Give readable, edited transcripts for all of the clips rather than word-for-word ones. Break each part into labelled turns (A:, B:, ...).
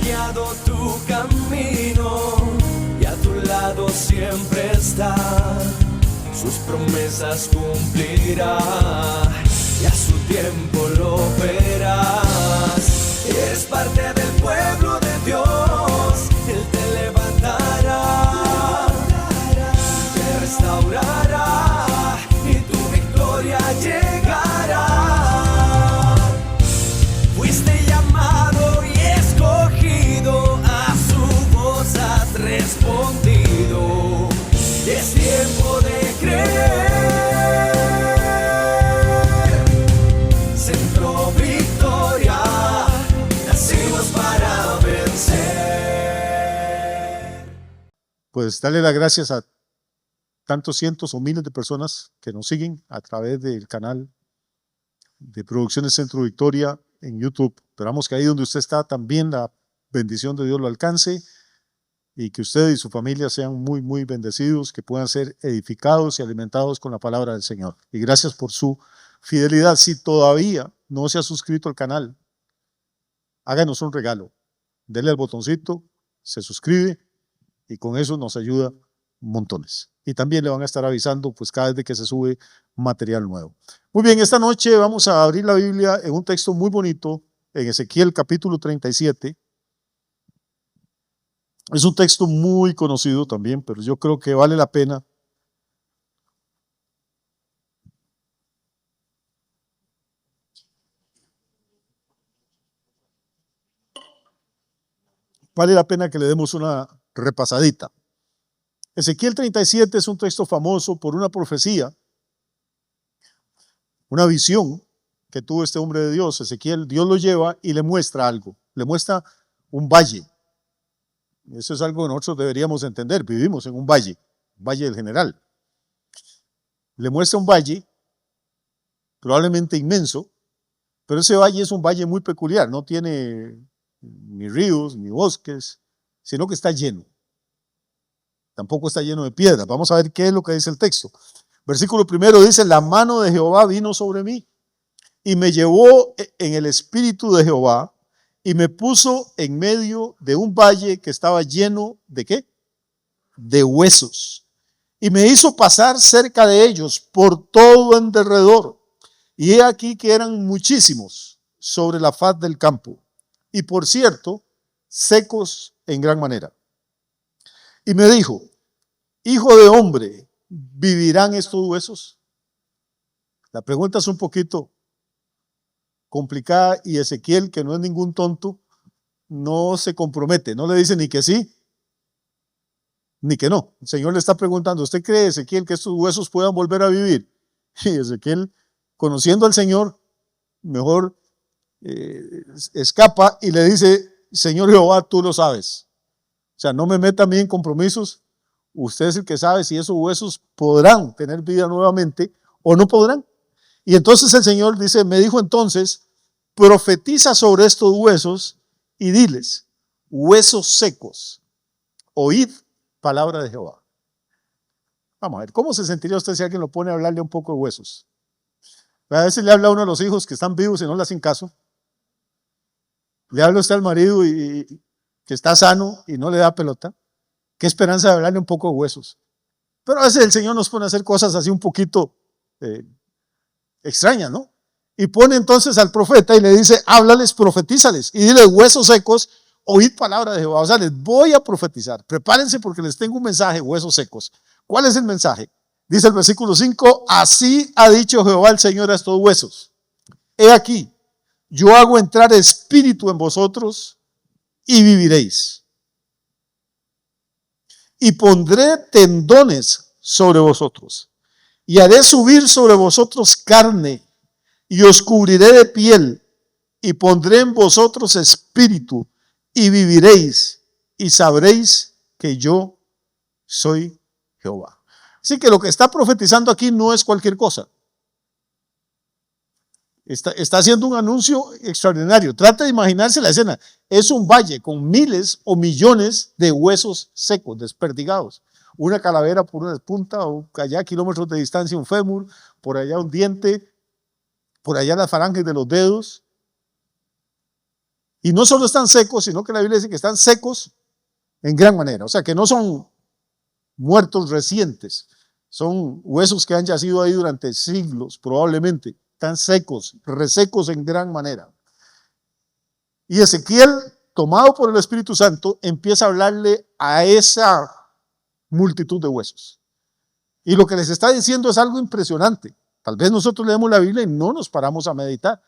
A: guiado tu camino y a tu lado siempre está. Sus promesas cumplirá y a su tiempo lo verás. Eres parte del pueblo de Dios, Él te levantará, te restaurará y tu victoria llegará. Fuiste llamado y escogido, a su voz has respondido. Es tiempo de creer. Centro Victoria, nacimos para vencer.
B: Pues darle las gracias a tantos cientos o miles de personas que nos siguen a través del canal de Producciones Centro Victoria en YouTube. Esperamos que ahí donde usted está también la bendición de Dios lo alcance y que usted y su familia sean muy, muy bendecidos, que puedan ser edificados y alimentados con la palabra del Señor. Y gracias por su fidelidad. Si todavía no se ha suscrito al canal, háganos un regalo. Dele al botoncito, se suscribe y con eso nos ayuda montones. Y también le van a estar avisando pues cada vez que se sube material nuevo. Muy bien, esta noche vamos a abrir la Biblia en un texto muy bonito, en Ezequiel capítulo 37. Es un texto muy conocido también, pero yo creo que vale la pena que le demos una repasadita. Ezequiel 37 es un texto famoso por una profecía, una visión que tuvo este hombre de Dios. Ezequiel, Dios lo lleva y le muestra algo, le muestra un valle. Eso es algo que nosotros deberíamos entender. Vivimos en un valle del General. Le muestra un valle, probablemente inmenso, pero ese valle es un valle muy peculiar. No tiene ni ríos, ni bosques, sino que está lleno. Tampoco está lleno de piedras. Vamos a ver qué es lo que dice el texto. Versículo 1 dice: la mano de Jehová vino sobre mí y me llevó en el espíritu de Jehová y me puso en medio de un valle que estaba lleno ¿de qué? De huesos. Y me hizo pasar cerca de ellos por todo en derredor. Y he aquí que eran muchísimos sobre la faz del campo. Y por cierto, secos en gran manera. Y me dijo: hijo de hombre, ¿vivirán estos huesos? La pregunta es un poquito complicada y Ezequiel, que no es ningún tonto, no se compromete, no le dice ni que sí, ni que no. El Señor le está preguntando: ¿usted cree, Ezequiel, que estos huesos puedan volver a vivir? Y Ezequiel, conociendo al Señor, mejor escapa y le dice: Señor Jehová, tú lo sabes. O sea, no me meta a mí en compromisos. Usted es el que sabe si esos huesos podrán tener vida nuevamente o no podrán. Y entonces el Señor dice, me dijo entonces: profetiza sobre estos huesos y diles: huesos secos, oíd palabra de Jehová. Vamos a ver, ¿cómo se sentiría usted si alguien lo pone a hablarle un poco de huesos? A veces le habla a uno de los hijos que están vivos y no le hacen caso. Le habla usted al marido y que está sano y no le da pelota. Qué esperanza de hablarle un poco de huesos. Pero a veces el Señor nos pone a hacer cosas así un poquito extrañas, ¿no? Y pone entonces al profeta y le dice: háblales, profetízales y dile: huesos secos, oíd palabra de Jehová. O sea, les voy a profetizar. Prepárense porque les tengo un mensaje, huesos secos. ¿Cuál es el mensaje? Dice el versículo 5: así ha dicho Jehová el Señor a estos huesos: he aquí, yo hago entrar espíritu en vosotros y viviréis. Y pondré tendones sobre vosotros, y haré subir sobre vosotros carne, y os cubriré de piel, y pondré en vosotros espíritu, y viviréis, y sabréis que yo soy Jehová. Así que lo que está profetizando aquí no es cualquier cosa. Está haciendo un anuncio extraordinario. Trata de imaginarse la escena. Es un valle con miles o millones de huesos secos, desperdigados. Una calavera por una punta, o allá a kilómetros de distancia un fémur, por allá un diente, por allá las falanges de los dedos. Y no solo están secos, sino que la Biblia dice que están secos en gran manera. O sea, que no son muertos recientes, son huesos que han yacido ahí durante siglos, probablemente. Están secos, resecos en gran manera. Y Ezequiel, tomado por el Espíritu Santo, empieza a hablarle a esa multitud de huesos. Y lo que les está diciendo es algo impresionante. Tal vez nosotros leemos la Biblia y no nos paramos a meditar.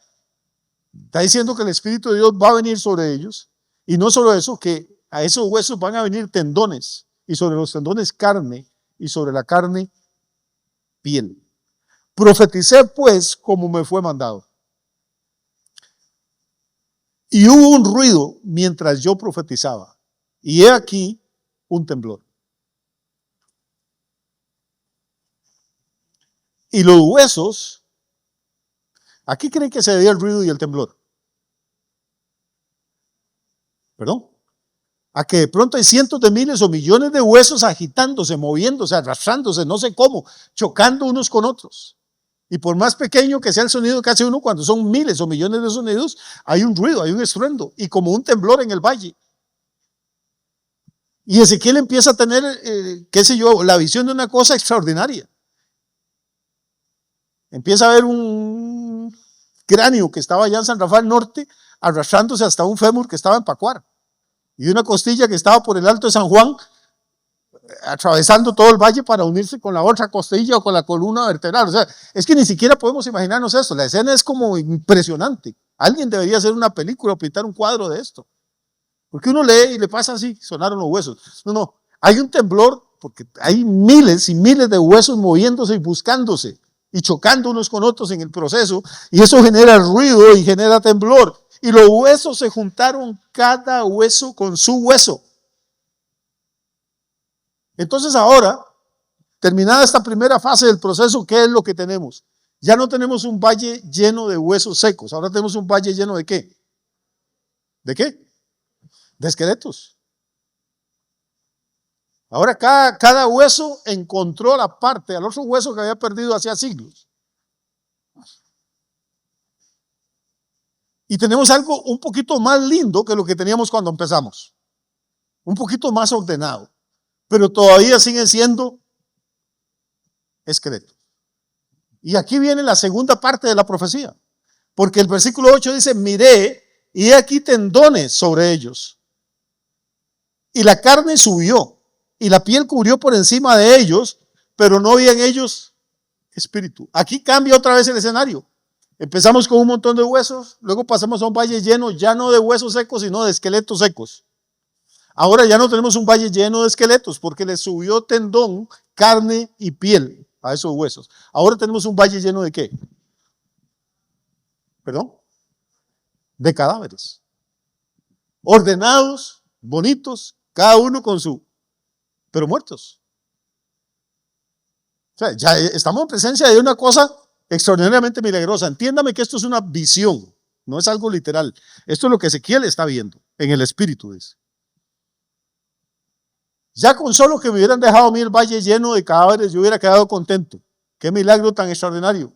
B: Está diciendo que el Espíritu de Dios va a venir sobre ellos. Y no solo eso, que a esos huesos van a venir tendones. Y sobre los tendones carne. Y sobre la carne piel. Profeticé pues como me fue mandado. Y hubo un ruido mientras yo profetizaba. Y he aquí un temblor. Y los huesos, ¿a qué creen que se debía el ruido y el temblor? ¿Perdón? A que de pronto hay cientos de miles o millones de huesos agitándose, moviéndose, arrastrándose, no sé cómo, chocando unos con otros. Y por más pequeño que sea el sonido que hace uno, cuando son miles o millones de sonidos, hay un ruido, hay un estruendo, y como un temblor en el valle. Y Ezequiel empieza a tener, qué sé yo, la visión de una cosa extraordinaria. Empieza a ver un cráneo que estaba allá en San Rafael Norte, arrastrándose hasta un fémur que estaba en Pacuar. Y una costilla que estaba por el Alto de San Juan, atravesando todo el valle para unirse con la otra costilla o con la columna vertebral. O sea, es que ni siquiera podemos imaginarnos esto. La escena es como impresionante. Alguien debería hacer una película o pintar un cuadro de esto. Porque uno lee y le pasa así, sonaron los huesos. No, hay un temblor porque hay miles y miles de huesos moviéndose y buscándose y chocando unos con otros en el proceso, y eso genera ruido y genera temblor. Y los huesos se juntaron, cada hueso con su hueso. Entonces ahora, terminada esta primera fase del proceso, ¿qué es lo que tenemos? Ya no tenemos un valle lleno de huesos secos, ahora tenemos un valle lleno ¿de qué? ¿De qué? De esqueletos. Ahora cada hueso encontró la parte al otro hueso que había perdido hacía siglos. Y tenemos algo un poquito más lindo que lo que teníamos cuando empezamos. Un poquito más ordenado. Pero todavía siguen siendo esqueletos. Y aquí viene la segunda parte de la profecía. Porque el versículo 8 dice, miré y he aquí tendones sobre ellos. Y la carne subió. Y la piel cubrió por encima de ellos, pero no había en ellos espíritu. Aquí cambia otra vez el escenario. Empezamos con un montón de huesos, luego pasamos a un valle lleno, ya no de huesos secos, sino de esqueletos secos. Ahora ya no tenemos un valle lleno de esqueletos, porque le subió tendón, carne y piel a esos huesos. Ahora tenemos un valle lleno ¿de qué? ¿Perdón? De cadáveres. Ordenados, bonitos, cada uno con su... pero muertos. O sea, ya estamos en presencia de una cosa extraordinariamente milagrosa. Entiéndame que esto es una visión, no es algo literal. Esto es lo que Ezequiel está viendo en el espíritu, dice. Ya con solo que me hubieran dejado a mí el valle lleno de cadáveres, yo hubiera quedado contento. Qué milagro tan extraordinario.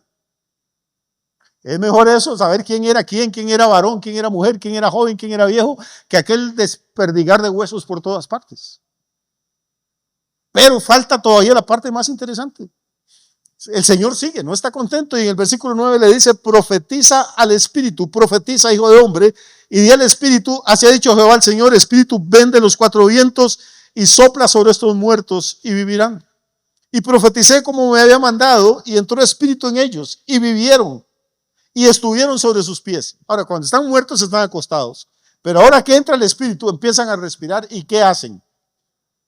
B: Es mejor eso, saber quién era varón, quién era mujer, quién era joven, quién era viejo, que aquel desperdigar de huesos por todas partes. Pero falta todavía la parte más interesante. El Señor sigue, no está contento, y en el versículo 9 le dice, profetiza al Espíritu, profetiza, hijo de hombre, y di al Espíritu, así ha dicho Jehová el Señor, Espíritu, ven de los cuatro vientos y sopla sobre estos muertos y vivirán. Y profeticé como me había mandado, y entró Espíritu en ellos, y vivieron, y estuvieron sobre sus pies. Ahora, cuando están muertos están acostados, pero ahora que entra el Espíritu empiezan a respirar, ¿y qué hacen?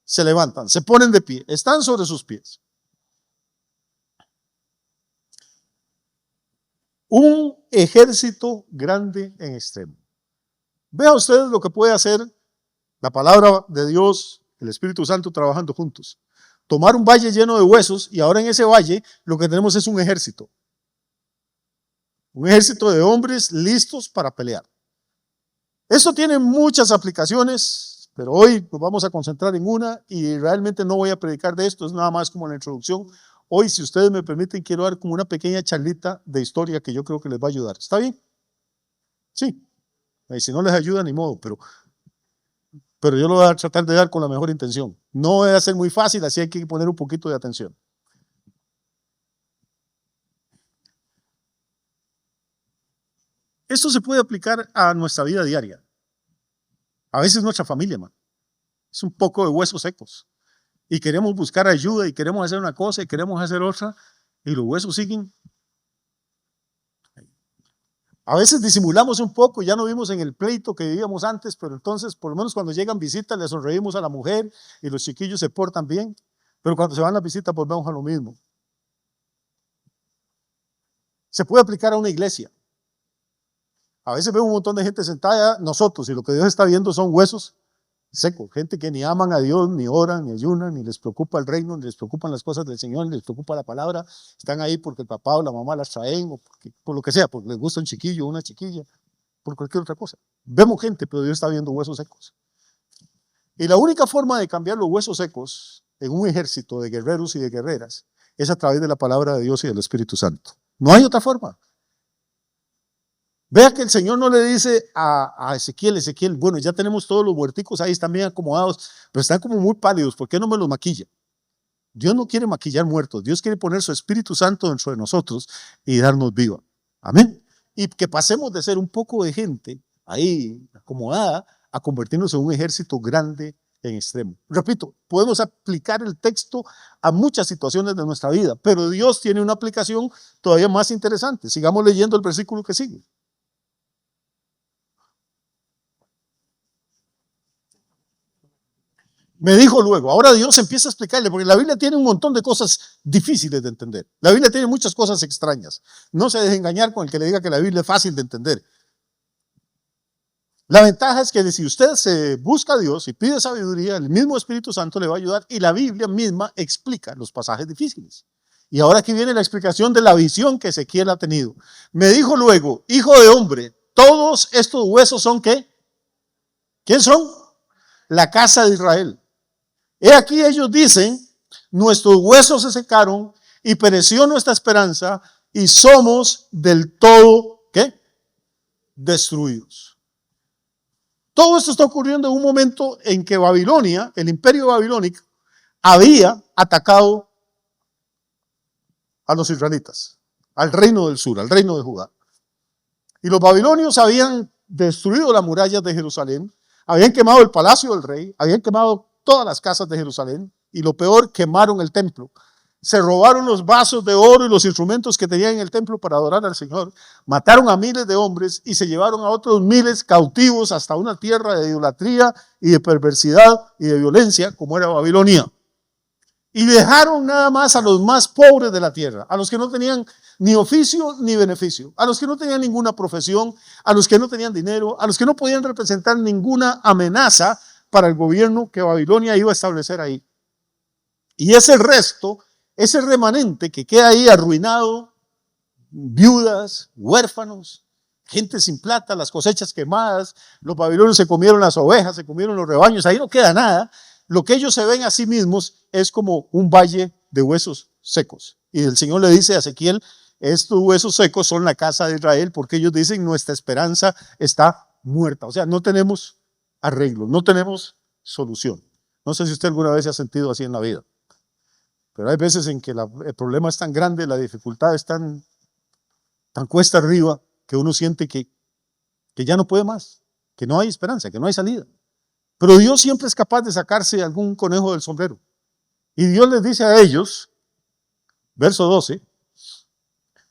B: Se levantan, se ponen de pie, están sobre sus pies. Un ejército grande en extremo. Vean ustedes lo que puede hacer la palabra de Dios, el Espíritu Santo trabajando juntos. Tomar un valle lleno de huesos y ahora en ese valle lo que tenemos es un ejército. Un ejército de hombres listos para pelear. Esto tiene muchas aplicaciones, pero hoy nos vamos a concentrar en una y realmente no voy a predicar de esto, es nada más como la introducción. Hoy, si ustedes me permiten, quiero dar como una pequeña charlita de historia que yo creo que les va a ayudar. ¿Está bien? Sí. Y si no les ayuda, ni modo, pero yo lo voy a tratar de dar con la mejor intención. No va a ser muy fácil, así hay que poner un poquito de atención. Esto se puede aplicar a nuestra vida diaria. A veces nuestra familia, hermano, es un poco de huesos secos. Y queremos buscar ayuda y queremos hacer una cosa y queremos hacer otra, y los huesos siguen. A veces disimulamos un poco, ya no vimos en el pleito que vivíamos antes, pero entonces por lo menos cuando llegan visitas le sonreímos a la mujer y los chiquillos se portan bien, pero cuando se van las visitas volvemos a lo mismo. Se puede aplicar a una iglesia. A veces veo un montón de gente sentada, nosotros, y lo que Dios está viendo son huesos secos, gente que ni aman a Dios, ni oran, ni ayunan, ni les preocupa el reino, ni les preocupan las cosas del Señor, ni les preocupa la palabra. Están ahí porque el papá o la mamá las traen, o por lo que sea, porque les gusta un chiquillo o una chiquilla, por cualquier otra cosa. Vemos gente, pero Dios está viendo huesos secos. Y la única forma de cambiar los huesos secos en un ejército de guerreros y de guerreras es a través de la palabra de Dios y del Espíritu Santo. No hay otra forma. Vea que el Señor no le dice a Ezequiel, bueno, ya tenemos todos los huerticos ahí, están bien acomodados, pero están como muy pálidos, ¿por qué no me los maquilla? Dios no quiere maquillar muertos, Dios quiere poner su Espíritu Santo dentro de nosotros y darnos vida. Amén. Y que pasemos de ser un poco de gente ahí acomodada a convertirnos en un ejército grande en extremo. Repito, podemos aplicar el texto a muchas situaciones de nuestra vida, pero Dios tiene una aplicación todavía más interesante. Sigamos leyendo el versículo que sigue. Me dijo luego, ahora Dios empieza a explicarle, porque la Biblia tiene un montón de cosas difíciles de entender. La Biblia tiene muchas cosas extrañas. No se deje engañar con el que le diga que la Biblia es fácil de entender. La ventaja es que si usted se busca a Dios y pide sabiduría, el mismo Espíritu Santo le va a ayudar y la Biblia misma explica los pasajes difíciles. Y ahora aquí viene la explicación de la visión que Ezequiel ha tenido. Me dijo luego, hijo de hombre, todos estos huesos son ¿qué? ¿Quién son? La casa de Israel. He aquí ellos dicen, nuestros huesos se secaron y pereció nuestra esperanza y somos del todo, ¿qué? Destruidos. Todo esto está ocurriendo en un momento en que Babilonia, el imperio babilónico, había atacado a los israelitas, al reino del sur, al reino de Judá. Y los babilonios habían destruido las murallas de Jerusalén, habían quemado el palacio del rey, habían quemado todas las casas de Jerusalén y lo peor, quemaron el templo. Se robaron los vasos de oro y los instrumentos que tenían en el templo para adorar al Señor. Mataron a miles de hombres y se llevaron a otros miles cautivos hasta una tierra de idolatría y de perversidad y de violencia como era Babilonia. Y dejaron nada más a los más pobres de la tierra, a los que no tenían ni oficio ni beneficio, a los que no tenían ninguna profesión, a los que no tenían dinero, a los que no podían representar ninguna amenaza para el gobierno que Babilonia iba a establecer ahí. Y ese resto, ese remanente que queda ahí arruinado, viudas, huérfanos, gente sin plata, las cosechas quemadas, los babilonios se comieron las ovejas, se comieron los rebaños, ahí no queda nada. Lo que ellos se ven a sí mismos es como un valle de huesos secos. Y el Señor le dice a Ezequiel, estos huesos secos son la casa de Israel, porque ellos dicen nuestra esperanza está muerta. O sea, no tenemos arreglo, no tenemos solución. No sé si usted alguna vez se ha sentido así en la vida, pero hay veces en que el problema es tan grande, la dificultad es tan cuesta arriba, que uno siente que ya no puede más, que no hay esperanza, que no hay salida. Pero Dios siempre es capaz de sacarse algún conejo del sombrero. Y Dios les dice a ellos, verso 12,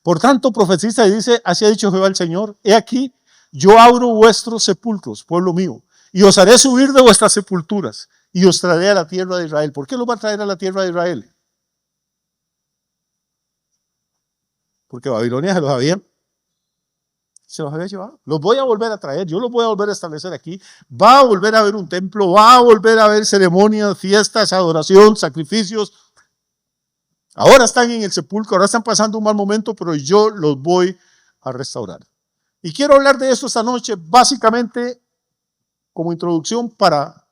B: por tanto profetiza y dice, así ha dicho Jehová el Señor, he aquí, yo abro vuestros sepulcros, pueblo mío, y os haré subir de vuestras sepulturas, y os traeré a la tierra de Israel. ¿Por qué los va a traer a la tierra de Israel? Porque Babilonia se los había llevado. Los voy a volver a traer, yo los voy a volver a establecer aquí. Va a volver a haber un templo, va a volver a haber ceremonias, fiestas, adoración, sacrificios. Ahora están en el sepulcro, ahora están pasando un mal momento, pero yo los voy a restaurar. Y quiero hablar de esto esta noche, básicamente como introducción para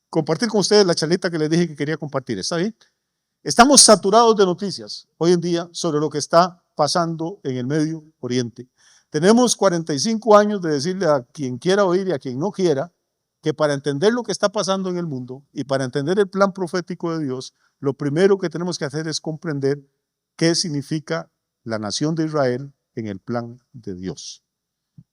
B: compartir con ustedes la charlita que les dije que quería compartir. ¿Está bien? Estamos saturados de noticias hoy en día sobre lo que está pasando en el Medio Oriente. Tenemos 45 años de decirle a quien quiera oír y a quien no quiera que para entender lo que está pasando en el mundo y para entender el plan profético de Dios, lo primero que tenemos que hacer es comprender qué significa la nación de Israel en el plan de Dios.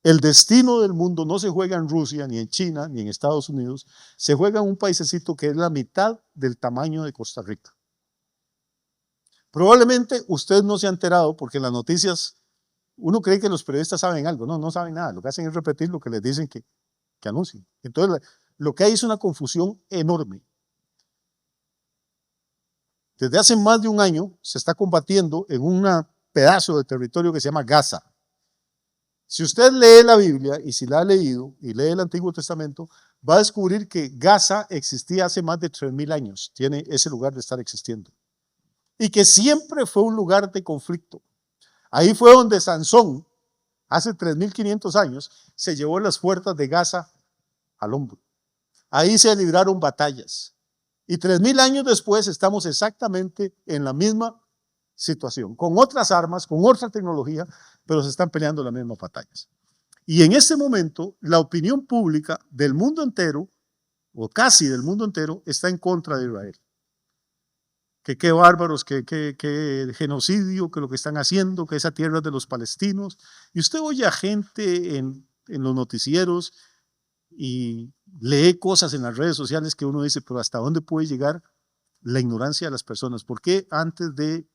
B: El destino del mundo no se juega en Rusia, ni en China, ni en Estados Unidos, se juega en un paisecito que es la mitad del tamaño de Costa Rica. Probablemente usted no se ha enterado porque en las noticias uno cree que los periodistas saben algo. No, no saben nada. Lo que hacen es repetir lo que les dicen que anuncien. Entonces, lo que hay es una confusión enorme. Desde hace más de un año se está combatiendo en un pedazo de territorio que se llama Gaza. Si usted lee la Biblia, y si la ha leído, y lee el Antiguo Testamento, va a descubrir que Gaza existía hace más de 3000 años. Tiene ese lugar de estar existiendo. Y que siempre fue un lugar de conflicto. Ahí fue donde Sansón, hace 3500 años, se llevó las puertas de Gaza al hombro. Ahí se libraron batallas. Y 3000 años después estamos exactamente en la misma situación, con otras armas, con otra tecnología, pero se están peleando las mismas batallas. Y en este momento, la opinión pública del mundo entero, o casi del mundo entero, está en contra de Israel. Que qué bárbaros, que genocidio, que lo que están haciendo, que esa tierra es de los palestinos. Y usted oye a gente en los noticieros y lee cosas en las redes sociales que uno dice, pero ¿hasta dónde puede llegar la ignorancia de las personas? ¿Por qué antes de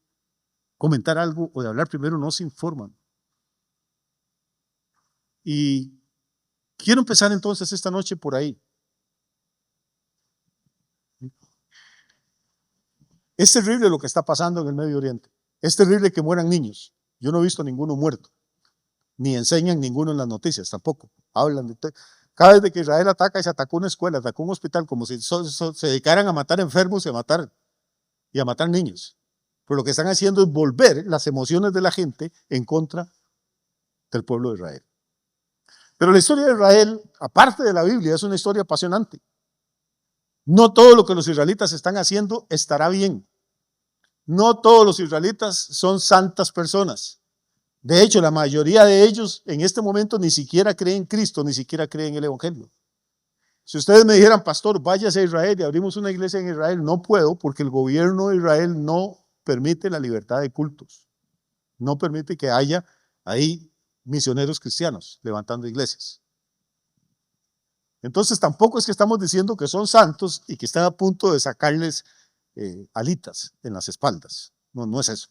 B: comentar algo o de hablar primero no se informan? Y quiero empezar entonces esta noche por ahí. Es terrible lo que está pasando en el Medio Oriente. Es terrible que mueran niños. Yo no he visto ninguno muerto. Ni enseñan ninguno en las noticias tampoco. Hablan de cada vez que Israel ataca, y se atacó una escuela, atacó un hospital, como si se dedicaran a matar enfermos y a matar niños. Pero lo que están haciendo es volver las emociones de la gente en contra del pueblo de Israel. Pero la historia de Israel, aparte de la Biblia, es una historia apasionante. No todo lo que los israelitas están haciendo estará bien. No todos los israelitas son santas personas. De hecho, la mayoría de ellos en este momento ni siquiera creen en Cristo, ni siquiera creen en el Evangelio. Si ustedes me dijeran, pastor, váyase a Israel y abrimos una iglesia en Israel, no puedo porque el gobierno de Israel no permite la libertad de cultos. No permite que haya ahí misioneros cristianos levantando iglesias. Entonces tampoco es que estamos diciendo que son santos y que están a punto de sacarles alitas en las espaldas. No, no es eso.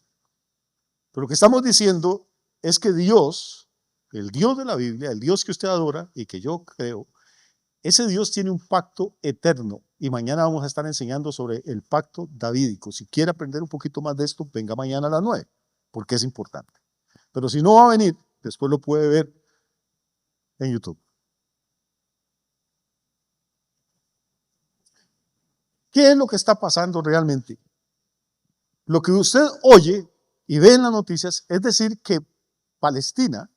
B: Pero lo que estamos diciendo es que Dios, el Dios de la Biblia, el Dios que usted adora y que yo creo, ese Dios tiene un pacto eterno. Y mañana vamos a estar enseñando sobre el pacto davídico. Si quiere aprender un poquito más de esto, venga mañana a las 9, porque es importante. Pero si no va a venir, después lo puede ver en YouTube. ¿Qué es lo que está pasando realmente? Lo que usted oye y ve en las noticias es decir que Palestina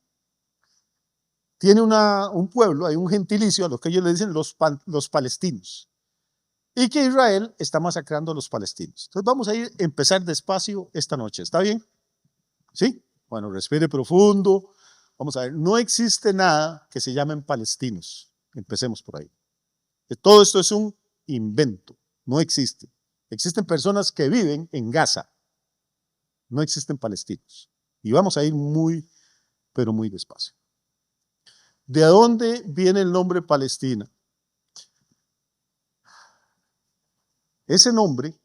B: tiene un pueblo, hay un gentilicio a los que ellos le dicen los palestinos, y que Israel está masacrando a los palestinos. Entonces vamos a empezar despacio esta noche, ¿está bien? ¿Sí? Bueno, respire profundo. Vamos a ver, no existe nada que se llamen palestinos. Empecemos por ahí. Todo esto es un invento, no existe. Existen personas que viven en Gaza, no existen palestinos. Y vamos a ir muy, pero muy despacio. ¿De dónde viene el nombre Palestina? Ese nombre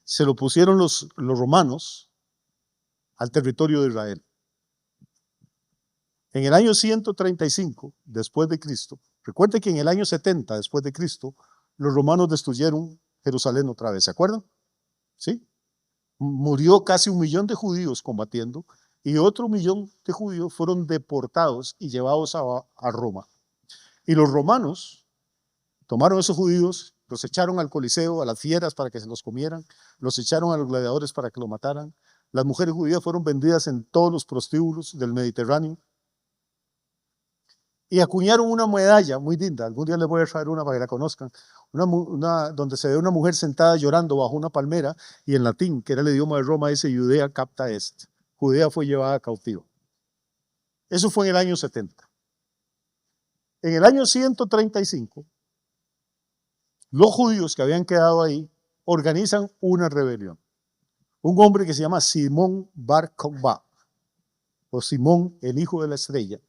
B: se lo pusieron los romanos al territorio de Israel. En el año 135 después de Cristo, recuerde que en el año 70 después de Cristo, los romanos destruyeron Jerusalén otra vez, ¿se acuerdan? ¿Sí? Murió casi 1 millón de judíos combatiendo y otro 1 millón de judíos fueron deportados y llevados a Roma. Y los romanos tomaron a esos judíos, los echaron al Coliseo, a las fieras para que se los comieran, los echaron a los gladiadores para que los mataran. Las mujeres judías fueron vendidas en todos los prostíbulos del Mediterráneo. Y acuñaron una medalla muy linda, algún día les voy a traer una para que la conozcan, donde se ve una mujer sentada llorando bajo una palmera y en latín, que era el idioma de Roma, dice Judea capta est. Judea fue llevada cautiva. Eso fue en el año 70. En el año 135, los judíos que habían quedado ahí organizan una rebelión. Un hombre que se llama Simón Bar Kokhba, o Simón, el hijo de la estrella,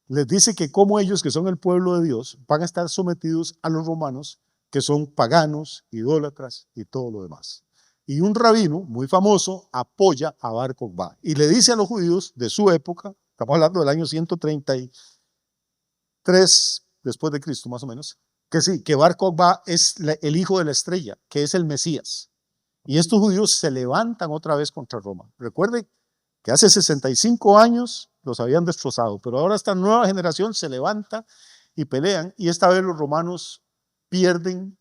B: les dice que como ellos, que son el pueblo de Dios, van a estar sometidos a los romanos, que son paganos, idólatras y todo lo demás. Y un rabino muy famoso apoya a Bar Kokhba y le dice a los judíos de su época, estamos hablando del año 133 después de Cristo más o menos, que sí, que Bar Kokhba es el hijo de la estrella, que es el Mesías. Y estos judíos se levantan otra vez contra Roma. Recuerden que hace 65 años los habían destrozado, pero ahora esta nueva generación se levanta y pelean, y esta vez los romanos pierden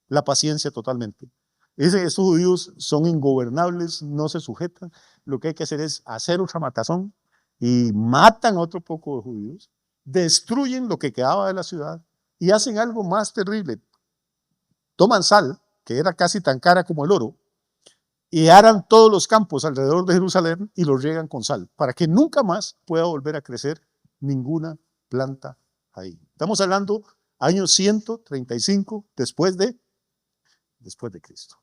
B: la paciencia totalmente. Dicen, estos judíos son ingobernables, no se sujetan, lo que hay que hacer es hacer otra matazón, y matan a otro poco de judíos, destruyen lo que quedaba de la ciudad, y hacen algo más terrible. Toman sal, que era casi tan cara como el oro, y aran todos los campos alrededor de Jerusalén y los riegan con sal, para que nunca más pueda volver a crecer ninguna planta ahí. Estamos hablando año 135 después de Cristo.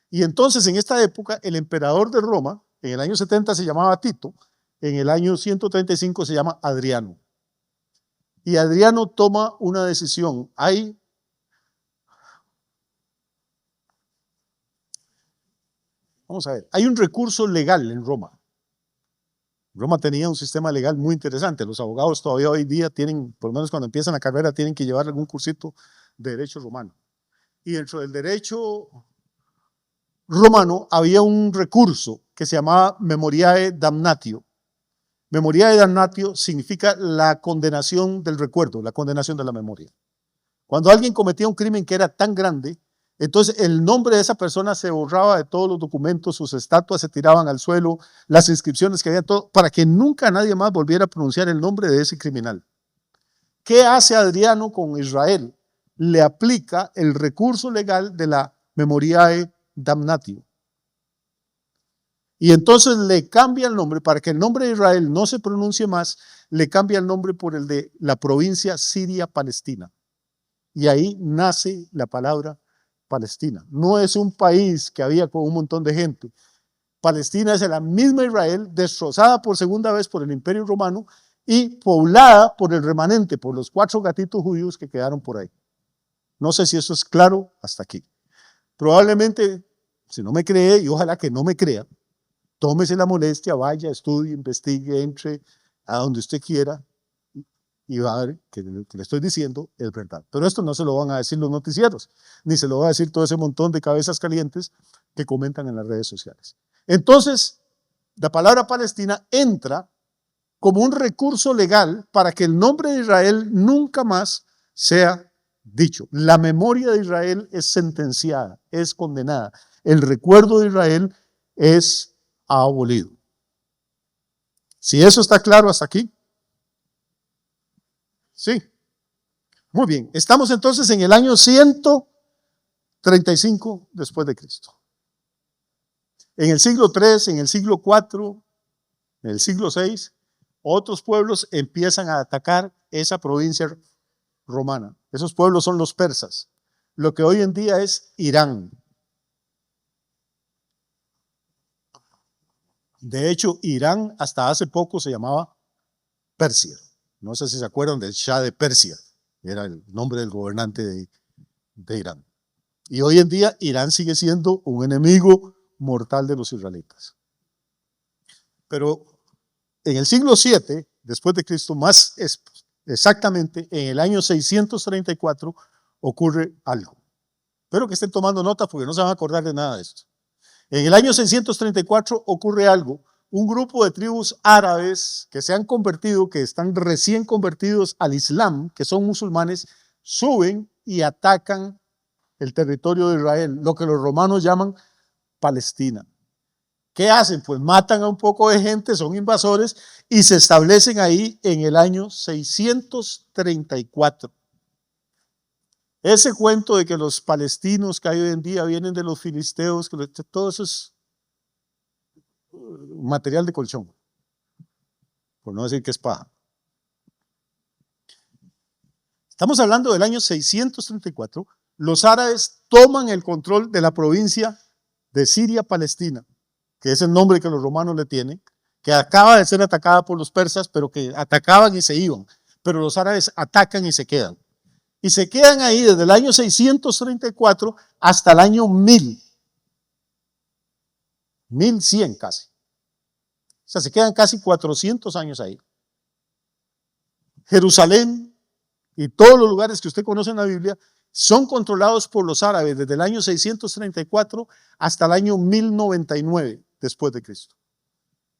B: Y entonces en esta época el emperador de Roma, en el año 70 se llamaba Tito, en el año 135 se llama Adriano. Y Adriano toma una decisión. Vamos a ver, hay un recurso legal en Roma. Roma tenía un sistema legal muy interesante. Los abogados todavía hoy día tienen, por lo menos cuando empiezan la carrera, tienen que llevar algún cursito de derecho romano. Y dentro del derecho romano había un recurso que se llamaba memoriae damnatio. Memoriae damnatio significa la condenación del recuerdo, la condenación de la memoria. Cuando alguien cometía un crimen que era tan grande, entonces el nombre de esa persona se borraba de todos los documentos, sus estatuas se tiraban al suelo, las inscripciones que había, todo, para que nunca nadie más volviera a pronunciar el nombre de ese criminal. ¿Qué hace Adriano con Israel? Le aplica el recurso legal de la memoriae damnatio. Y entonces le cambia el nombre, para que el nombre de Israel no se pronuncie más, le cambia el nombre por el de la provincia Siria-Palestina. Y ahí nace la palabra Palestina. No es un país que había con un montón de gente. Palestina es la misma Israel, destrozada por segunda vez por el Imperio Romano y poblada por el remanente, por los 4 gatitos judíos que quedaron por ahí. No sé si eso es claro hasta aquí. Probablemente, si no me cree, y ojalá que no me crea, tómese la molestia, vaya, estudie, investigue, entre a donde usted quiera y va a ver que lo que le estoy diciendo es verdad. Pero esto no se lo van a decir los noticieros, ni se lo va a decir todo ese montón de cabezas calientes que comentan en las redes sociales. Entonces, la palabra Palestina entra como un recurso legal para que el nombre de Israel nunca más sea dicho. La memoria de Israel es sentenciada, es condenada. El recuerdo de Israel es abolido. Si eso está claro hasta aquí. Sí. Muy bien. Estamos entonces en el año 135 después de Cristo. En el siglo III, en el siglo IV, en el siglo VI, otros pueblos empiezan a atacar esa provincia romana. Esos pueblos son los persas, lo que hoy en día es Irán. De hecho, Irán hasta hace poco se llamaba Persia. No sé si se acuerdan del Shah de Persia, era el nombre del gobernante de Irán. Y hoy en día Irán sigue siendo un enemigo mortal de los israelitas. Pero en el siglo VII, después de Cristo, más exactamente en el año 634, ocurre algo. Espero que estén tomando nota porque no se van a acordar de nada de esto. En el año 634 ocurre algo. Un grupo de tribus árabes que se han convertido, que están recién convertidos al Islam, que son musulmanes, suben y atacan el territorio de Israel, lo que los romanos llaman Palestina. ¿Qué hacen? Pues matan a un poco de gente, son invasores y se establecen ahí en el año 634. Ese cuento de que los palestinos que hay hoy en día vienen de los filisteos, todo eso es material de colchón, por no decir que es paja. Estamos hablando del año 634. Los árabes toman el control de la provincia de Siria-Palestina, que es el nombre que los romanos le tienen, que acaba de ser atacada por los persas, pero que atacaban y se iban. Pero los árabes atacan y se quedan. Y se quedan ahí desde el año 634 hasta el año 1000. 1100 casi. O sea, se quedan casi 400 años ahí. Jerusalén y todos los lugares que usted conoce en la Biblia son controlados por los árabes desde el año 634 hasta el año 1099 después de Cristo.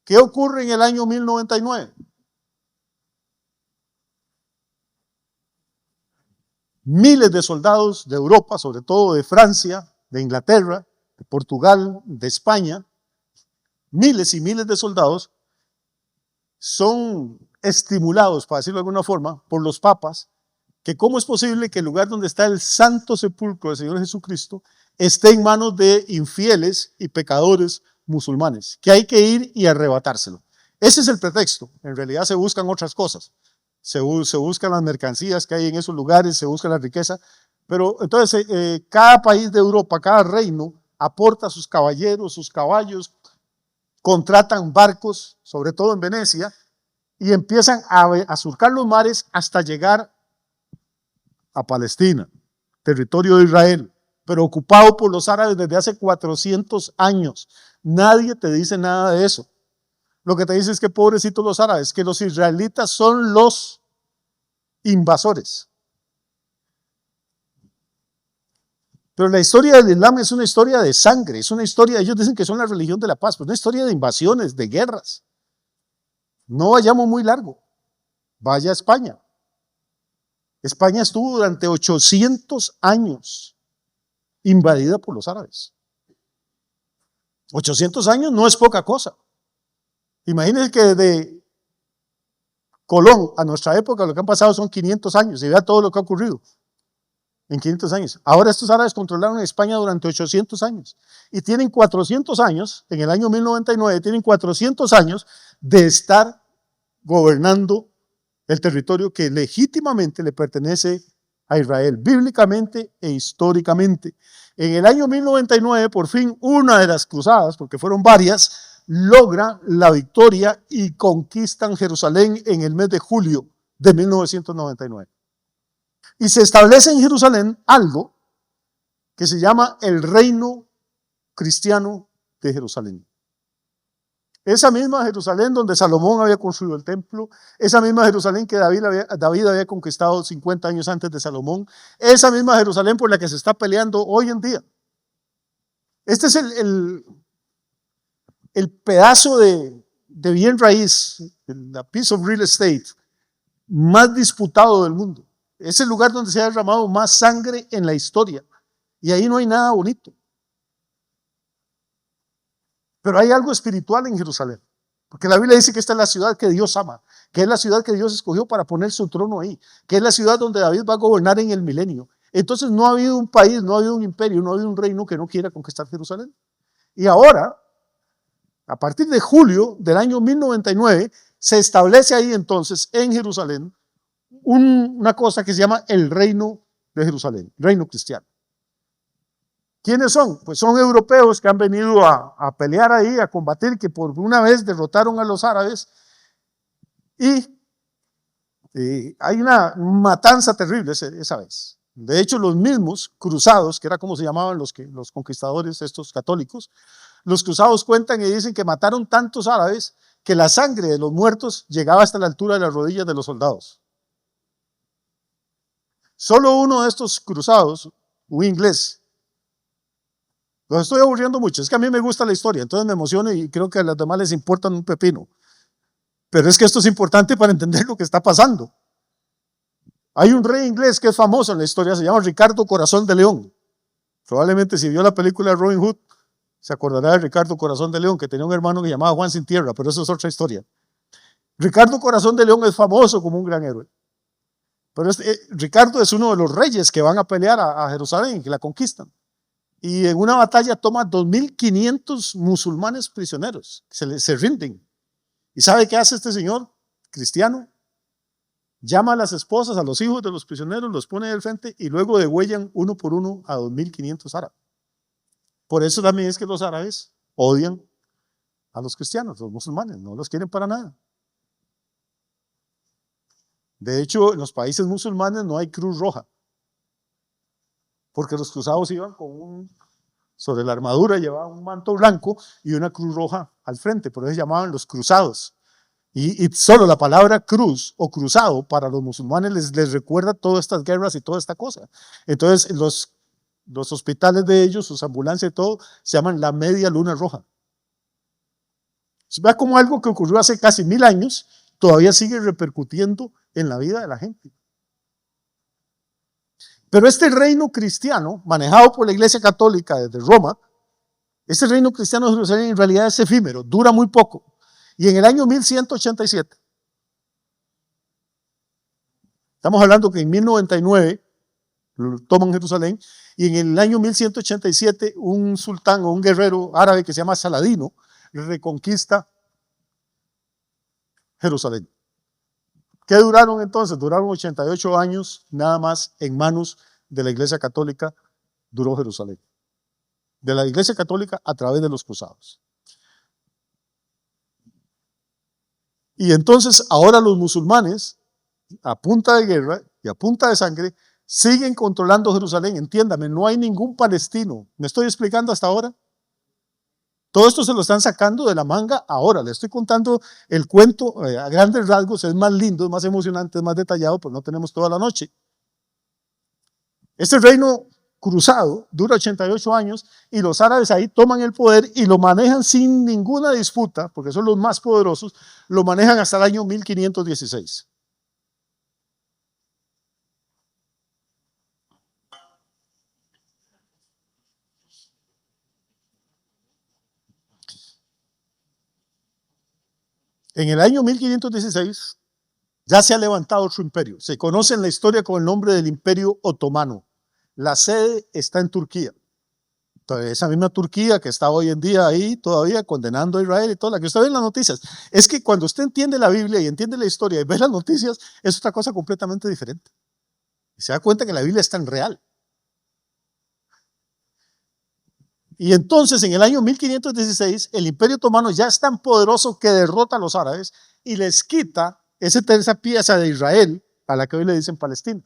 B: ¿Qué ocurre en el año 1099? Miles de soldados de Europa, sobre todo de Francia, de Inglaterra, de Portugal, de España, miles y miles de soldados son estimulados, para decirlo de alguna forma, por los papas, que cómo es posible que el lugar donde está el santo sepulcro del Señor Jesucristo esté en manos de infieles y pecadores musulmanes, que hay que ir y arrebatárselo. Ese es el pretexto. En realidad se buscan otras cosas. Se buscan las mercancías que hay en esos lugares, se busca la riqueza, pero entonces cada país de Europa, cada reino aporta sus caballeros, sus caballos, contratan barcos, sobre todo en Venecia, y empiezan a surcar los mares hasta llegar a Palestina, territorio de Israel, pero ocupado por los árabes desde hace 400 años. Nadie te dice nada de eso. Lo que te dice es que pobrecitos los árabes, que los israelitas son los invasores. Pero la historia del Islam es una historia de sangre, es una historia, ellos dicen que son la religión de la paz, pero es una historia de invasiones, de guerras. No vayamos muy largo, vaya a España. España estuvo durante 800 años invadida por los árabes. 800 años no es poca cosa. Imagínense que desde Colón a nuestra época lo que han pasado son 500 años y vea todo lo que ha ocurrido en 500 años. Ahora estos árabes controlaron España durante 800 años y tienen 400 años, en el año 1099, tienen 400 años de estar gobernando el territorio que legítimamente le pertenece a Israel, bíblicamente e históricamente. En el año 1099, por fin, una de las cruzadas, porque fueron varias, logra la victoria y conquistan Jerusalén en el mes de julio de 1999. Y se establece en Jerusalén algo que se llama el reino cristiano de Jerusalén. Esa misma Jerusalén donde Salomón había construido el templo, esa misma Jerusalén que David había conquistado 50 años antes de Salomón, esa misma Jerusalén por la que se está peleando hoy en día. Este es el pedazo de bien raíz, la piece of real estate más disputado del mundo. Es el lugar donde se ha derramado más sangre en la historia y ahí no hay nada bonito. Pero hay algo espiritual en Jerusalén, porque la Biblia dice que esta es la ciudad que Dios ama, que es la ciudad que Dios escogió para poner su trono ahí, que es la ciudad donde David va a gobernar en el milenio. Entonces no ha habido un país, no ha habido un imperio, no ha habido un reino que no quiera conquistar Jerusalén. Y ahora, a partir de julio del año 1099, se establece ahí entonces en Jerusalén una cosa que se llama el reino de Jerusalén, reino cristiano. ¿Quiénes son? Pues son europeos que han venido a pelear ahí, a combatir, que por una vez derrotaron a los árabes y hay una matanza terrible esa vez. De hecho, los mismos cruzados, que era como se llamaban los conquistadores estos católicos, los cruzados cuentan y dicen que mataron tantos árabes que la sangre de los muertos llegaba hasta la altura de las rodillas de los soldados. Solo uno de estos cruzados, un inglés, los estoy aburriendo mucho, es que a mí me gusta la historia, entonces me emociono y creo que a los demás les importan un pepino. Pero es que esto es importante para entender lo que está pasando. Hay un rey inglés que es famoso en la historia, se llama Ricardo Corazón de León. Probablemente si vio la película de Robin Hood, se acordará de Ricardo Corazón de León, que tenía un hermano que llamaba Juan Sin Tierra, pero eso es otra historia. Ricardo Corazón de León es famoso como un gran héroe. Pero Ricardo es uno de los reyes que van a pelear a Jerusalén, que la conquistan. y en una batalla toma 2.500 musulmanes prisioneros, se rinden. ¿Y sabe qué hace este señor cristiano? Llama a las esposas, a los hijos de los prisioneros, los pone al frente y luego degüellan uno por uno a 2.500 árabes. Por eso también es que los árabes odian a los cristianos, los musulmanes, no los quieren para nada. De hecho, en los países musulmanes no hay cruz roja, porque los cruzados iban sobre la armadura llevaban un manto blanco y una cruz roja al frente, por eso se llamaban los cruzados. Y solo la palabra cruz o cruzado para los musulmanes les recuerda todas estas guerras y toda esta cosa. Entonces los hospitales de ellos, sus ambulancias y todo, se llaman la media luna roja. Se ve como algo que ocurrió hace casi 1000 años, todavía sigue repercutiendo en la vida de la gente. Pero este reino cristiano, manejado por la Iglesia Católica desde Roma, este reino cristiano de Jerusalén en realidad es efímero, dura muy poco. Y en el año 1187, estamos hablando que en 1099 toman Jerusalén, y en el año 1187 un sultán o un guerrero árabe que se llama Saladino reconquista Jerusalén. ¿Qué duraron entonces? Duraron 88 años nada más en manos de la Iglesia Católica, duró Jerusalén. De la Iglesia Católica a través de los cruzados. Y entonces ahora los musulmanes, a punta de guerra y a punta de sangre, siguen controlando Jerusalén. Entiéndame, no hay ningún palestino. ¿Me estoy explicando hasta ahora? Todo esto se lo están sacando de la manga ahora. Le estoy contando el cuento a grandes rasgos. Es más lindo, es más emocionante, es más detallado, pues no tenemos toda la noche. Este reino cruzado dura 88 años y los árabes ahí toman el poder y lo manejan sin ninguna disputa, porque son los más poderosos, lo manejan hasta el año 1516. En el año 1516 ya se ha levantado otro imperio. Se conoce en la historia con el nombre del Imperio Otomano. La sede está en Turquía. Entonces, esa misma Turquía que está hoy en día ahí todavía condenando a Israel y todo, la que usted ve en las noticias. Es que cuando usted entiende la Biblia y entiende la historia y ve las noticias, es otra cosa completamente diferente. Y se da cuenta que la Biblia es tan real. Y entonces en el año 1516 el Imperio Otomano ya es tan poderoso que derrota a los árabes y les quita esa pieza de Israel a la que hoy le dicen Palestina.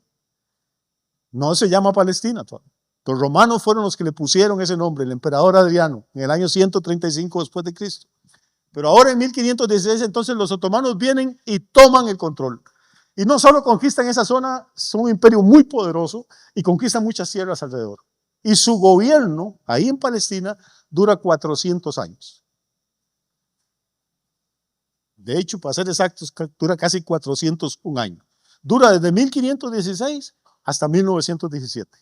B: No se llama Palestina todavía. Los romanos fueron los que le pusieron ese nombre, el emperador Adriano, en el año 135 después de Cristo. Pero ahora en 1516 entonces los otomanos vienen y toman el control. Y no solo conquistan esa zona, son un imperio muy poderoso y conquistan muchas tierras alrededor. Y su gobierno ahí en Palestina dura 400 años. De hecho, para ser exactos, dura casi 401 años. Dura desde 1516 hasta 1917.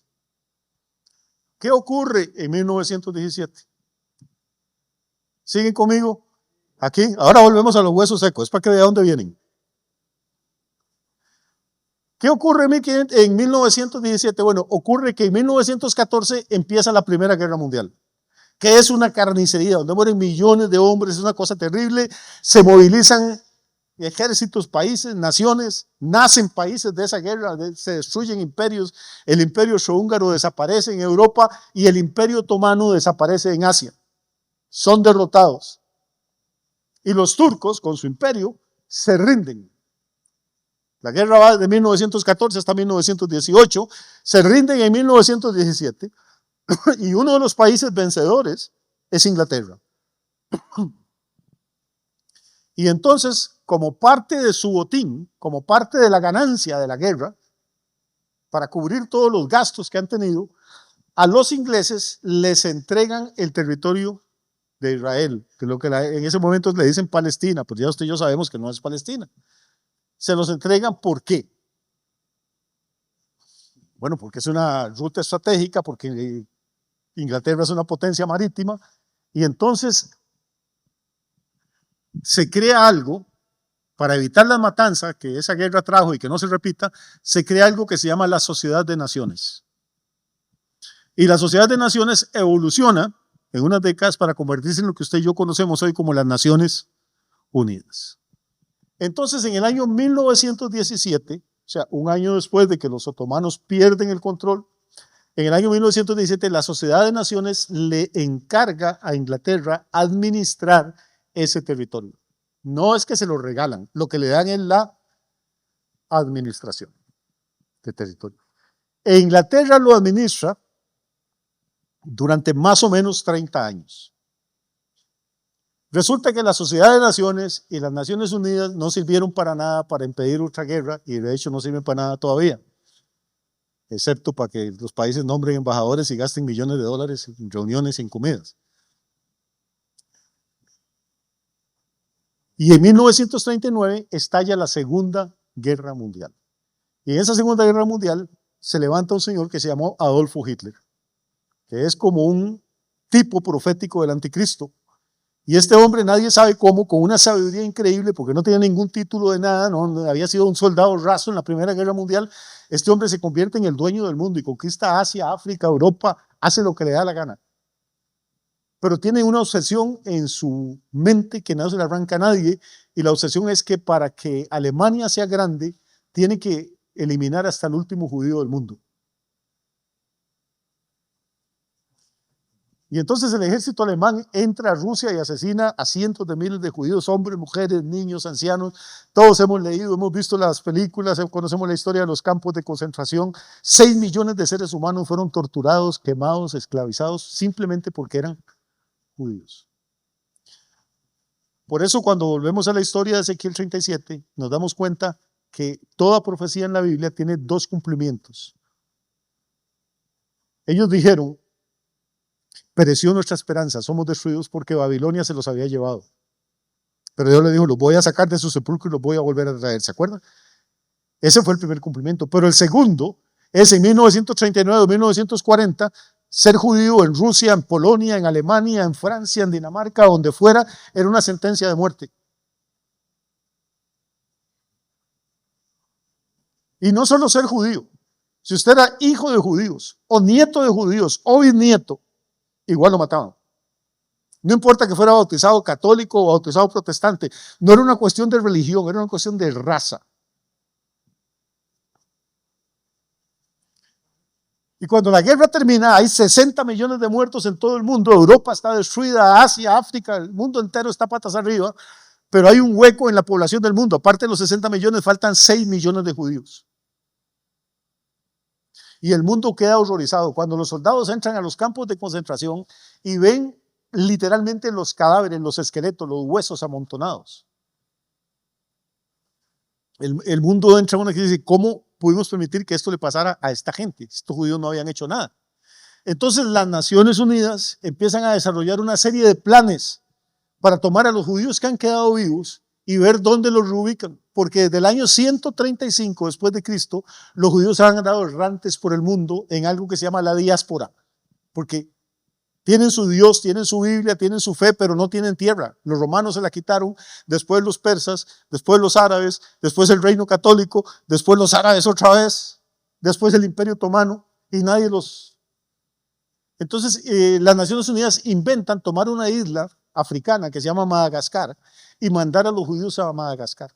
B: ¿Qué ocurre en 1917? ¿Siguen conmigo? Aquí. Ahora volvemos a los huesos secos. Es para que vean dónde vienen. ¿Qué ocurre en 1917? Bueno, ocurre que en 1914 empieza la Primera Guerra Mundial, que es una carnicería, donde mueren millones de hombres, es una cosa terrible. Se movilizan ejércitos, países, naciones, nacen países de esa guerra, se destruyen imperios. El imperio austrohúngaro desaparece en Europa y el imperio otomano desaparece en Asia. Son derrotados. Y los turcos, con su imperio, se rinden. La guerra va de 1914 hasta 1918, se rinden en 1917 y uno de los países vencedores es Inglaterra. Y entonces, como parte de su botín, como parte de la ganancia de la guerra, para cubrir todos los gastos que han tenido, a los ingleses les entregan el territorio de Israel, que es lo que en ese momento le dicen Palestina, pero ya usted y yo sabemos que no es Palestina. Se los entregan, ¿por qué? Bueno, porque es una ruta estratégica, porque Inglaterra es una potencia marítima, y entonces se crea algo para evitar la matanza que esa guerra trajo y que no se repita. Se crea algo que se llama la Sociedad de Naciones. Y la Sociedad de Naciones evoluciona en unas décadas para convertirse en lo que usted y yo conocemos hoy como las Naciones Unidas. Entonces, en el año 1917, o sea, un año después de que los otomanos pierden el control, en el año 1917 la Sociedad de Naciones le encarga a Inglaterra administrar ese territorio. No es que se lo regalan, lo que le dan es la administración de territorio. E Inglaterra lo administra durante más o menos 30 años. Resulta que la Sociedad de Naciones y las Naciones Unidas no sirvieron para nada para impedir otra guerra y de hecho no sirven para nada todavía, excepto para que los países nombren embajadores y gasten millones de dólares en reuniones y en comidas. Y en 1939 estalla la Segunda Guerra Mundial. Y en esa Segunda Guerra Mundial se levanta un señor que se llamó Adolfo Hitler, que es como un tipo profético del anticristo. Y este hombre, nadie sabe cómo, con una sabiduría increíble, porque no tenía ningún título de nada, no había sido un soldado raso en la Primera Guerra Mundial, este hombre se convierte en el dueño del mundo y conquista Asia, África, Europa, hace lo que le da la gana. Pero tiene una obsesión en su mente que no se le arranca a nadie, y la obsesión es que para que Alemania sea grande, tiene que eliminar hasta el último judío del mundo. Y entonces el ejército alemán entra a Rusia y asesina a cientos de miles de judíos, hombres, mujeres, niños, ancianos. Todos hemos leído, hemos visto las películas, conocemos la historia de los campos de concentración. 6 millones de seres humanos fueron torturados, quemados, esclavizados, simplemente porque eran judíos. Por eso cuando volvemos a la historia de Ezequiel 37, nos damos cuenta que toda profecía en la Biblia tiene 2 cumplimientos. Ellos dijeron: pereció nuestra esperanza, somos destruidos porque Babilonia se los había llevado. Pero Dios le dijo: los voy a sacar de su sepulcro y los voy a volver a traer. ¿Se acuerdan? Ese fue el primer cumplimiento. Pero el segundo es en 1939 o 1940, ser judío en Rusia, en Polonia, en Alemania, en Francia, en Dinamarca, donde fuera, era una sentencia de muerte. Y no solo ser judío. Si usted era hijo de judíos, o nieto de judíos, o bisnieto, igual lo mataban. No importa que fuera bautizado católico o bautizado protestante, no era una cuestión de religión, era una cuestión de raza. Y cuando la guerra termina, hay 60 millones de muertos en todo el mundo. Europa está destruida, Asia, África, el mundo entero está patas arriba, pero hay un hueco en la población del mundo. Aparte de los 60 millones, faltan 6 millones de judíos. Y el mundo queda horrorizado cuando los soldados entran a los campos de concentración y ven literalmente los cadáveres, los esqueletos, los huesos amontonados. El mundo entra en una crisis y dice: ¿cómo pudimos permitir que esto le pasara a esta gente? Estos judíos no habían hecho nada. Entonces las Naciones Unidas empiezan a desarrollar una serie de planes para tomar a los judíos que han quedado vivos y ver dónde los reubican. Porque desde el año 135 después de Cristo, los judíos han andado errantes por el mundo en algo que se llama la diáspora. Porque tienen su Dios, tienen su Biblia, tienen su fe, pero no tienen tierra. Los romanos se la quitaron, después los persas, después los árabes, después el reino católico, después los árabes otra vez, después el imperio otomano, y nadie los... Entonces las Naciones Unidas inventan tomar una isla africana que se llama Madagascar y mandar a los judíos a Madagascar.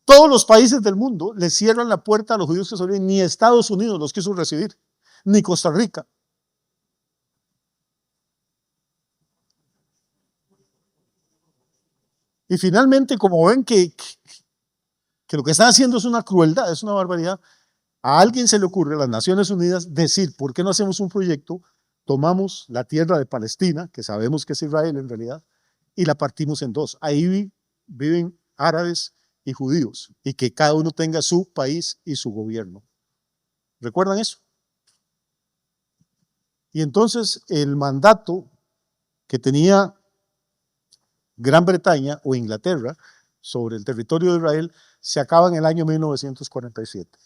B: Todos los países del mundo le cierran la puerta a los judíos que sobreviven, ni Estados Unidos los quiso recibir, ni Costa Rica. Y finalmente, como ven que lo que están haciendo es una crueldad, es una barbaridad, a alguien se le ocurre, a las Naciones Unidas, decir: ¿por qué no hacemos un proyecto? Tomamos la tierra de Palestina, que sabemos que es Israel en realidad, y la partimos en 2. Ahí viven árabes y judíos, y que cada uno tenga su país y su gobierno. ¿Recuerdan eso? Y entonces el mandato que tenía Gran Bretaña o Inglaterra sobre el territorio de Israel se acaba en el año 1947.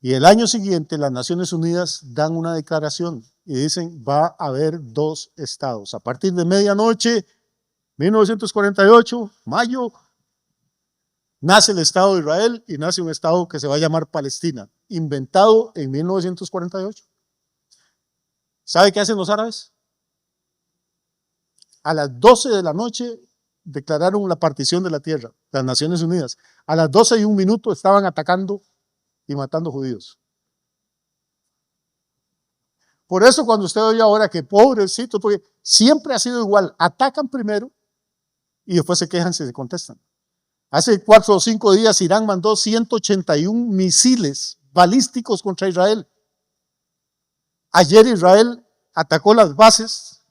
B: Y el año siguiente las Naciones Unidas dan una declaración y dicen: va a haber 2 estados. A partir de medianoche, 1948, mayo, nace el Estado de Israel y nace un Estado que se va a llamar Palestina. inventado en 1948. ¿Sabe qué hacen los árabes? A las 12 de la noche declararon la partición de la tierra, las Naciones Unidas. A las 12:01 estaban atacando y matando judíos. Por eso cuando usted oye ahora que pobrecito, porque siempre ha sido igual, atacan primero y después se quejan si se contestan. Hace 4 o 5 días Irán mandó 181 misiles balísticos contra Israel. Ayer Israel atacó las bases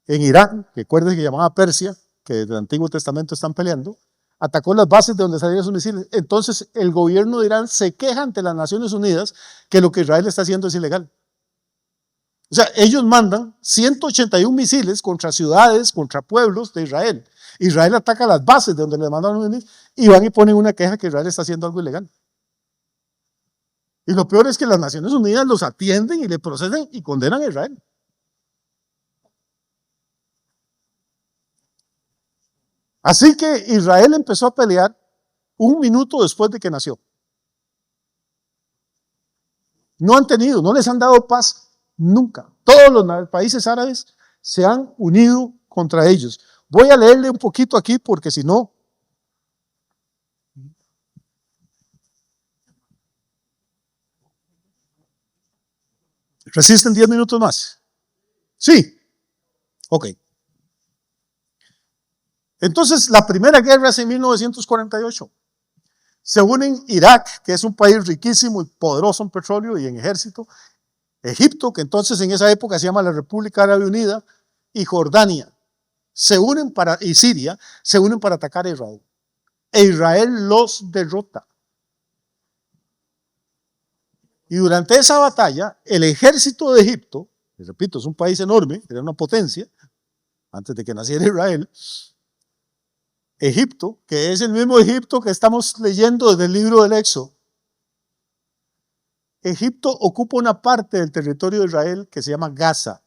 B: en Irán, que recuerden que llamaba Persia, que desde el Antiguo Testamento están peleando, atacó las bases de donde salían esos misiles. Entonces el gobierno de Irán se queja ante las Naciones Unidas que lo que Israel está haciendo es ilegal. O sea, ellos mandan 181 misiles contra ciudades, contra pueblos de Israel. Israel ataca las bases de donde le mandaron los misiles y van y ponen una queja que Israel está haciendo algo ilegal. Y lo peor es que las Naciones Unidas los atienden y le procesan y condenan a Israel. Así que Israel empezó a pelear 1 minuto después de que nació. No han tenido, no les han dado paz nunca. Todos los países árabes se han unido contra ellos. Voy a leerle un poquito aquí porque si no, ¿resisten 10 minutos más? Sí. Ok. Entonces, la primera guerra es en 1948. Se unen Irak, que es un país riquísimo y poderoso en petróleo y en ejército, Egipto, que entonces en esa época se llama la República Árabe Unida, y Jordania, y Siria, se unen para atacar a Israel. E Israel los derrota. Y durante esa batalla, el ejército de Egipto, les repito, es un país enorme, era una potencia, antes de que naciera Israel, Egipto, que es el mismo Egipto que estamos leyendo desde el libro del Éxodo. Egipto ocupa una parte del territorio de Israel que se llama Gaza.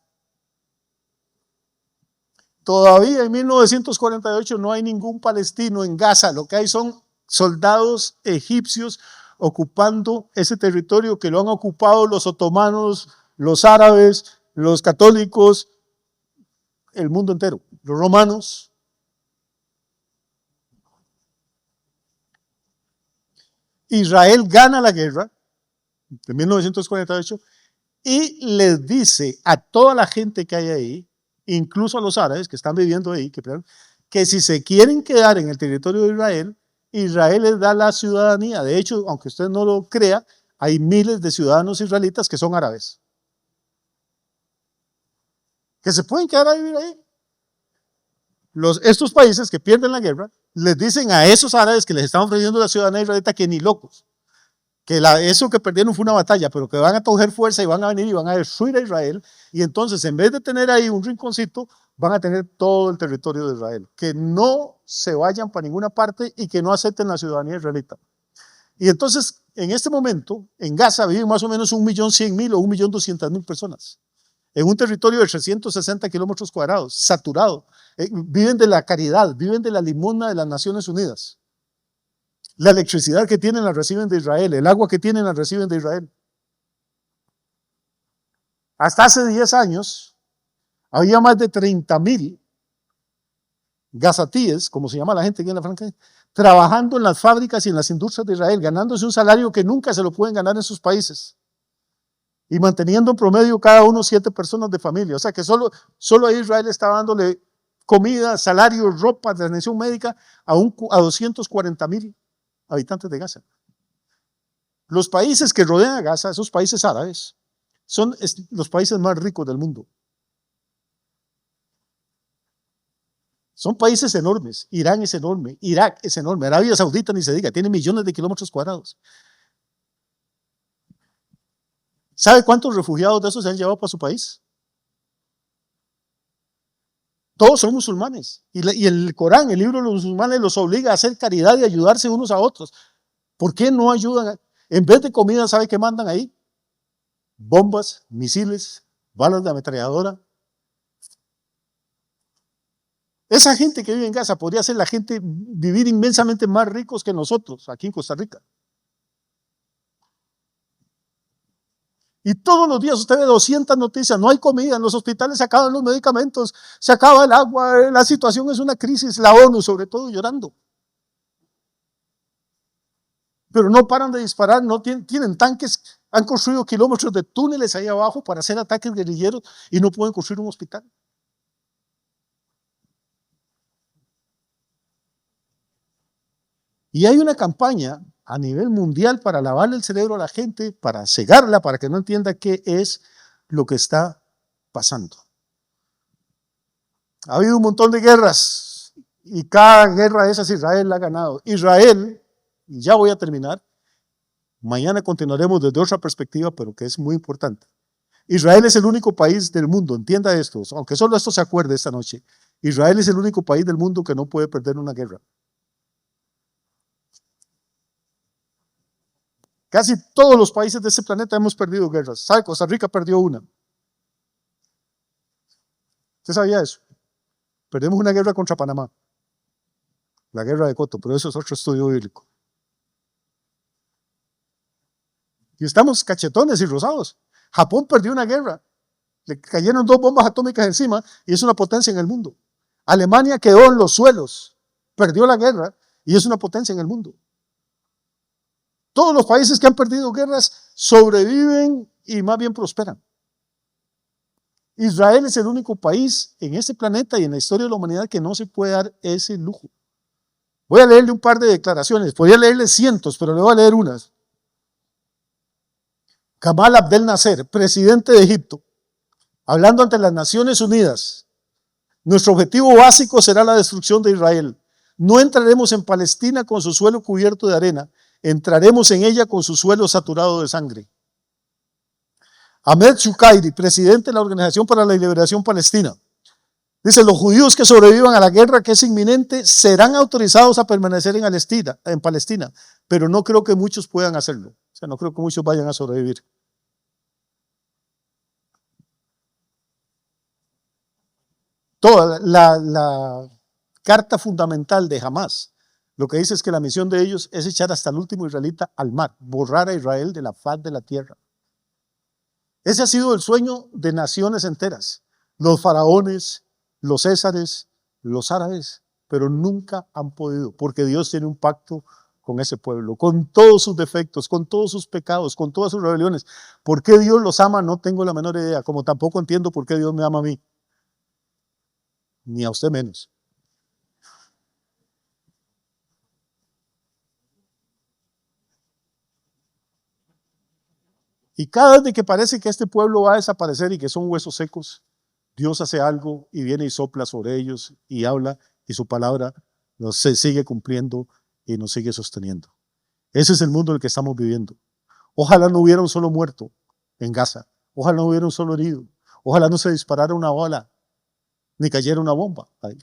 B: Todavía en 1948 no hay ningún palestino en Gaza, lo que hay son soldados egipcios ocupando ese territorio que lo han ocupado los otomanos, los árabes, los católicos, el mundo entero, los romanos. Israel gana la guerra de 1948 y les dice a toda la gente que hay ahí, incluso a los árabes que están viviendo ahí, que si se quieren quedar en el territorio de Israel, Israel les da la ciudadanía. De hecho, aunque usted no lo crea, hay miles de ciudadanos israelitas que son árabes, que se pueden quedar a vivir ahí. Estos países que pierden la guerra les dicen a esos árabes que les están ofreciendo la ciudadanía israelita que ni locos, que eso que perdieron fue una batalla, pero que van a coger fuerza y van a venir y van a destruir a Israel, y entonces en vez de tener ahí un rinconcito, van a tener todo el territorio de Israel, que no se vayan para ninguna parte y que no acepten la ciudadanía israelita. Y entonces, en este momento, en Gaza viven más o menos 1.100.000 o 1.200.000 personas, en un territorio de 360 kilómetros cuadrados, saturado. Viven de la caridad, viven de la limosna de las Naciones Unidas. La electricidad que tienen la reciben de Israel, el agua que tienen la reciben de Israel. Hasta hace 10 años, había más de 30.000 gazatíes, como se llama la gente aquí en la franja, trabajando en las fábricas y en las industrias de Israel, ganándose un salario que nunca se lo pueden ganar en sus países. Y manteniendo en promedio cada uno 7 personas de familia. O sea que solo a Israel está dándole comida, salario, ropa, atención médica a 240.000 habitantes de Gaza. Los países que rodean a Gaza, esos países árabes, son los países más ricos del mundo. Son países enormes. Irán es enorme, Irak es enorme, Arabia Saudita ni se diga, tiene millones de kilómetros cuadrados. ¿Sabe cuántos refugiados de esos se han llevado para su país? Todos son musulmanes. Y el Corán, el libro de los musulmanes, los obliga a hacer caridad y ayudarse unos a otros. ¿Por qué no ayudan? En vez de comida, ¿sabe qué mandan ahí? Bombas, misiles, balas de ametralladora. Esa gente que vive en Gaza podría ser la gente vivir inmensamente más ricos que nosotros aquí en Costa Rica. Y todos los días usted ve 200 noticias, no hay comida, en los hospitales se acaban los medicamentos, se acaba el agua, la situación es una crisis, la ONU sobre todo llorando. Pero no paran de disparar, no tienen tanques, han construido kilómetros de túneles ahí abajo para hacer ataques guerrilleros y no pueden construir un hospital. Y hay una campaña a nivel mundial para lavarle el cerebro a la gente, para cegarla, para que no entienda qué es lo que está pasando. Ha habido un montón de guerras y cada guerra de esas Israel la ha ganado. Israel, y ya voy a terminar, mañana continuaremos desde otra perspectiva, pero que es muy importante. Israel es el único país del mundo, entienda esto, aunque solo esto se acuerde esta noche. Israel es el único país del mundo que no puede perder una guerra. Casi todos los países de este planeta hemos perdido guerras. ¿Sabe? Costa Rica perdió una. ¿Usted sabía eso? Perdimos una guerra contra Panamá. La guerra de Coto, pero eso es otro estudio bíblico. Y estamos cachetones y rosados. Japón perdió una guerra. Le cayeron 2 bombas atómicas encima y es una potencia en el mundo. Alemania quedó en los suelos. Perdió la guerra y es una potencia en el mundo. Todos los países que han perdido guerras sobreviven y más bien prosperan. Israel es el único país en este planeta y en la historia de la humanidad que no se puede dar ese lujo. Voy a leerle un par de declaraciones, podría leerle cientos, pero le voy a leer unas. Gamal Abdel Nasser, presidente de Egipto, hablando ante las Naciones Unidas: nuestro objetivo básico será la destrucción de Israel. No entraremos en Palestina con su suelo cubierto de arena, entraremos en ella con su suelo saturado de sangre. Ahmed Shukairi, presidente de la Organización para la Liberación Palestina, dice: los judíos que sobrevivan a la guerra que es inminente serán autorizados a permanecer en Palestina, pero no creo que muchos puedan hacerlo. O sea, no creo que muchos vayan a sobrevivir. Toda la carta fundamental de Hamás lo que dice es que la misión de ellos es echar hasta el último israelita al mar, borrar a Israel de la faz de la tierra. Ese ha sido el sueño de naciones enteras, los faraones, los césares, los árabes, pero nunca han podido, porque Dios tiene un pacto con ese pueblo, con todos sus defectos, con todos sus pecados, con todas sus rebeliones. ¿Por qué Dios los ama? No tengo la menor idea, como tampoco entiendo por qué Dios me ama a mí, ni a usted menos. Y cada vez que parece que este pueblo va a desaparecer y que son huesos secos, Dios hace algo y viene y sopla sobre ellos y habla, y su palabra se sigue cumpliendo y nos sigue sosteniendo. Ese es el mundo en el que estamos viviendo. Ojalá no hubiera un solo muerto en Gaza, ojalá no hubiera un solo herido, ojalá no se disparara una bala, ni cayera una bomba ahí.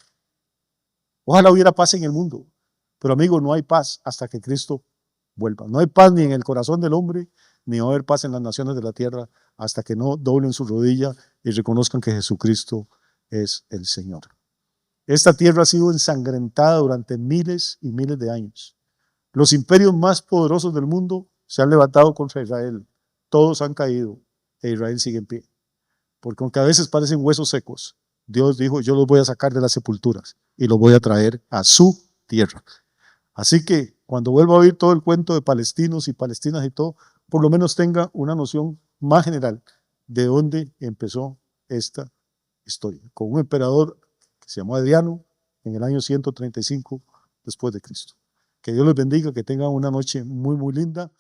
B: Ojalá hubiera paz en el mundo, pero amigo, no hay paz hasta que Cristo vuelva. No hay paz ni en el corazón del hombre, ni va a haber paz en las naciones de la tierra hasta que no doblen su rodilla y reconozcan que Jesucristo es el Señor. Esta tierra ha sido ensangrentada durante miles y miles de años. Los imperios más poderosos del mundo se han levantado contra Israel. Todos han caído e Israel sigue en pie. Porque aunque a veces parecen huesos secos, Dios dijo: yo los voy a sacar de las sepulturas y los voy a traer a su tierra. Así que cuando vuelva a oír todo el cuento de palestinos y palestinas y todo, por lo menos tenga una noción más general de dónde empezó esta historia, con un emperador que se llamó Adriano en el año 135 después de Cristo. Que Dios les bendiga, que tengan una noche muy, muy linda.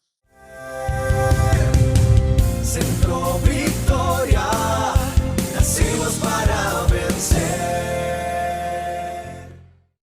A: Centro